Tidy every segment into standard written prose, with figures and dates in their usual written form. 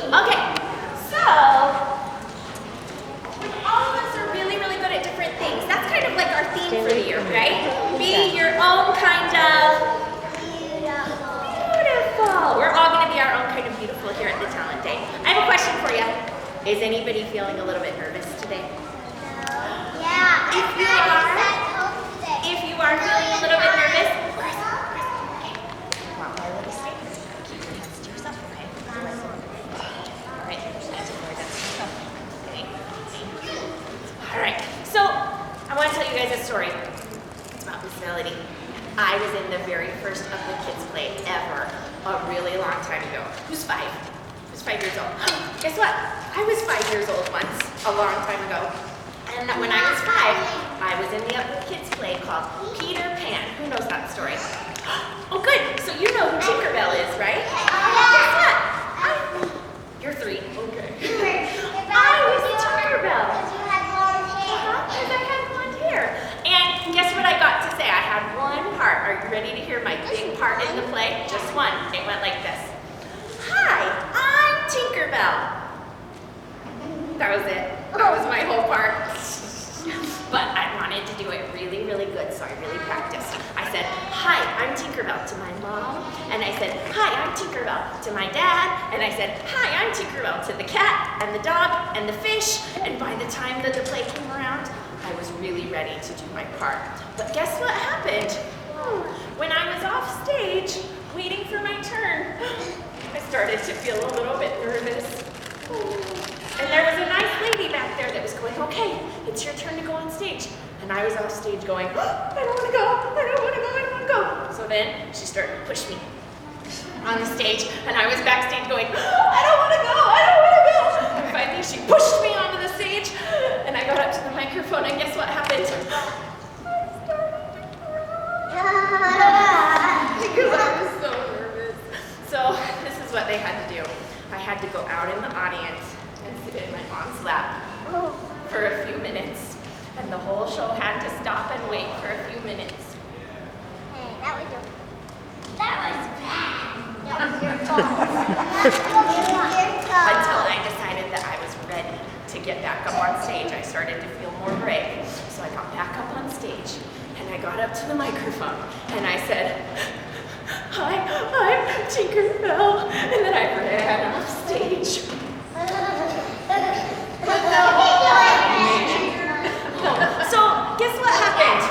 Okay, so all of us are really, really good at different things. That's kind of like our theme for the year, right? Be your own kind of beautiful. We're all going to be our own kind of beautiful here at the Talent Day. I have a question for you. Is anybody feeling a little bit nervous today? Yeah. If you are feeling a little bit nervous, all right, so I want to tell you guys a story. It's about Miss Melody. I was in the very first of the kids' play ever, a really long time ago. Who's 5? Who's 5 years old? Guess what? I was 5 years old once, a long time ago. And when I was 5, I was in the Upwood Kids play called Peter Pan. Who knows that story? Oh, good. So you know who Tinkerbell is, right? Guess what? You're 3. Okay. I was Tinkerbell. Because I had blonde hair. And guess what I got to say? I had one part. Are you ready to hear my big part in the play? Just one. It went like this. Hi, I'm Tinkerbell. That was it. That was my whole part. But I wanted to do it really, really good, so I really practiced. I said, hi, I'm Tinkerbell to my mom. And I said, hi, I'm Tinkerbell to my dad. And I said, hi, I'm Tinkerbell to the cat and the dog and the fish. And by the time that the play came around, I was really ready to do my part. But guess what happened? When I was off stage, waiting for my turn, I started to feel a little bit nervous. And there was a nice lady back there that was going, okay, it's your turn to go on stage. And I was off stage going, I don't want to go, I don't want to go, I don't want to go. So then she started to push me on the stage, and I was backstage going, I don't want to go, I don't want to go. And finally she pushed me onto the stage, and I got up to the microphone, and guess what happened? I started to cry. Because I was so nervous. So this is what they had to do. I had to go out in the audience and sit in my mom's lap for a few minutes. And the whole show had to stop and wait for a few minutes. Hey, that was bad. That was your fault. Until I decided that I was ready to get back up on stage. I started to feel more brave. So I got back up on stage and I got up to the microphone and I said, hi, I'm Tinkerbell. And then I ran off stage. So, guess what happened?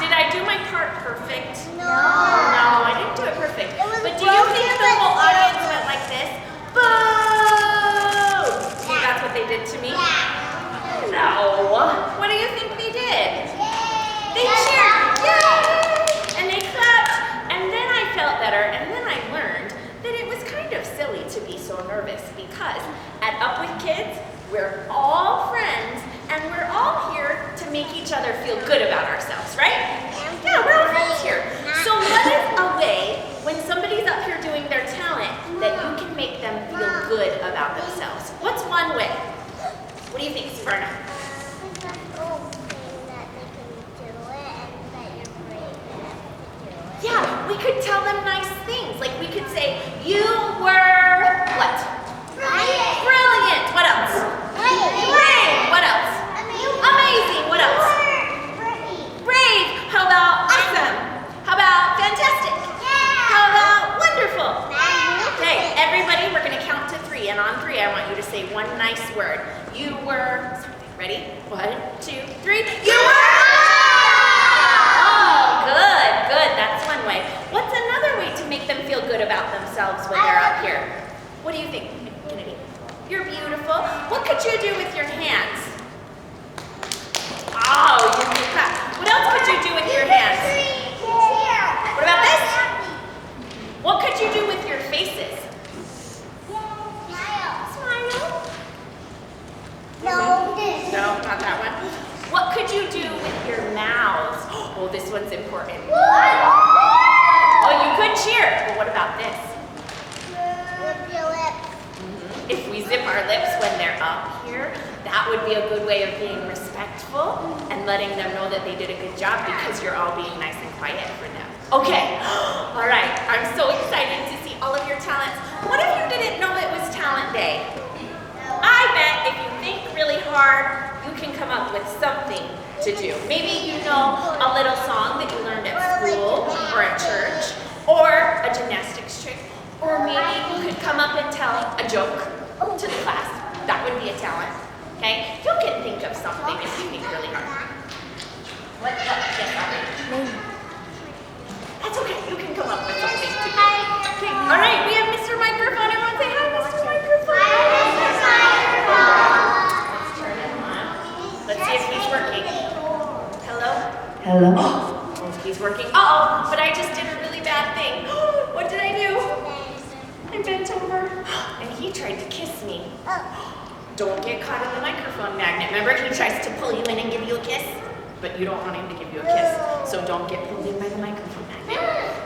Did I do my part perfect? No. No, I didn't do it perfect. But do you think the whole audience went like this? Boo! See, that's what they did to me? No. What do you think they did? They cheered. Yay! And they clapped. And then I felt better. And then I learned that it was kind of silly to be so nervous because at Up With Kids, we're all friends and we're all here to make each other feel good about ourselves, right? Yeah, we're all friends here. So what is a way when somebody's up here doing their talent that you can make them feel good about themselves? What's one way? What do you think, Suvarna? Yeah, we could tell them nice things. Like we could say, you were what? Brilliant. What else? Brave. What else? Amazing. What else? Brave. How about awesome? How about fantastic? How about wonderful? Okay, everybody, we're going to count to 3. And on 3, I want you to say one nice word. You were something. Ready? 1, 2, 3. You were. Oh, good, good. That's one way. What's another way to make them feel good about themselves when they're up here? What do you think, Kennedy? You're beautiful. What could you do with your hands? Oh, you can clap. What else could you do with your hands? What about this? What could you do with your faces? Smile. No, not that one. What could you do with your mouths? Oh, this one's important. Oh, you could cheer. But what about this? If we zip our lips when they're up here, that would be a good way of being respectful and letting them know that they did a good job because you're all being nice and quiet for them. Okay, all right, I'm so excited to see all of your talents. What if you didn't know it was Talent Day? up with something to do. Maybe you know a little song that you learned at school or at church, or a gymnastics trick, or maybe you could come up and tell a joke to the class. That would be a talent, okay? You can think of something if you think really hard. What? Yes, Aubrey. That's okay, you can come up with something too. Okay, all right, we have Mr. Microphone. Everyone say hi, Mr. Microphone. Let's turn it on. Let's see if he's working. Hello? Hello. Oh, he's working. Uh-oh, but I just did a really bad thing. What did I do? I bent over, and he tried to kiss me. Don't get caught in the microphone magnet. Remember, he tries to pull you in and give you a kiss, but you don't want him to give you a kiss, so don't get pulled in by the microphone magnet.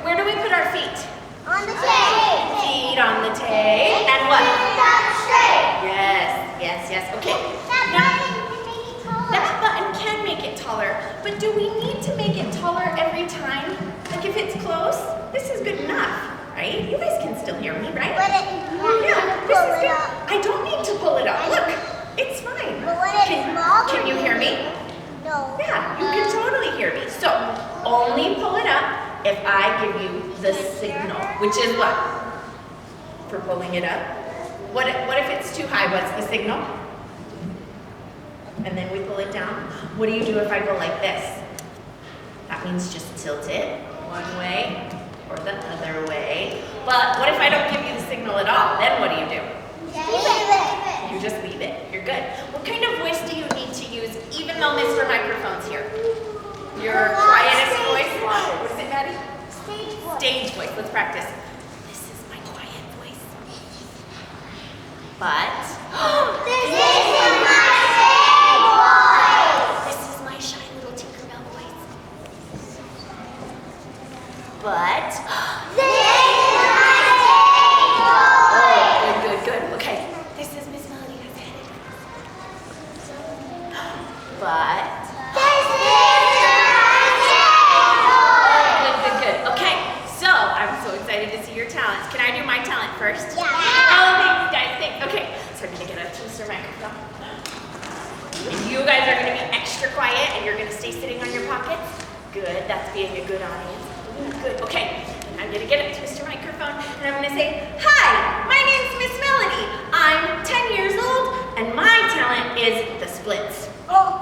Where do we put our feet? On the tape. Feet on the tape, and what? Straight. Yes, okay. That button can make it taller, but do we need to make it taller every time? Like if it's close, this is good enough, right? You guys can still hear me, right? Yeah, this is good. I don't need to pull it up. Look, it's fine. But when it's smaller, Can you hear me? No. Yeah, you can totally hear me. So, only pull it up if I give you the signal, which is what? For pulling it up. What if it's too high? What's the signal? And then we pull it down. What do you do if I go like this? That means just tilt it one way or the other way. But what if I don't give you the signal at all? Then what do you do? You just leave it. You're good. What kind of voice do you need to use even though Mr. Microphone's here? Your quietest voice? What is it, Maddie? Stage voice. Let's practice. This is my quiet voice. But this is my shy little Tinkerbell voice. But good. Okay. This is Miss Melody. That's it. But good. Okay. So I'm so excited to see your talents. Can I do my talent first? Yeah. Oh, thanks, guys. Thanks. Okay. So I'm gonna get a Mr. Microphone. And you guys are gonna be extra quiet, and you're gonna stay sitting on your pockets. Good. That's being a good audience. Good. Okay. I'm gonna get up to Mr. Microphone, and I'm gonna say, "Hi, my name's Miss Melody. I'm 10 years old, and my talent is the splits." Ta-da!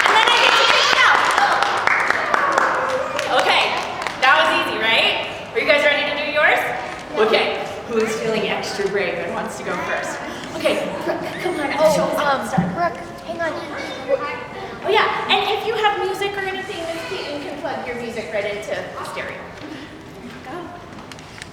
And then I get to take it out. Okay, that was easy, right? Are you guys ready to do yours? Okay. Who's feeling extra brave and wants to go first? Okay, Brooke, come on. Show us how to start. Brooke, hang on. Oh yeah, and if you have music or anything, Miss Keaton can plug your music right into the stereo.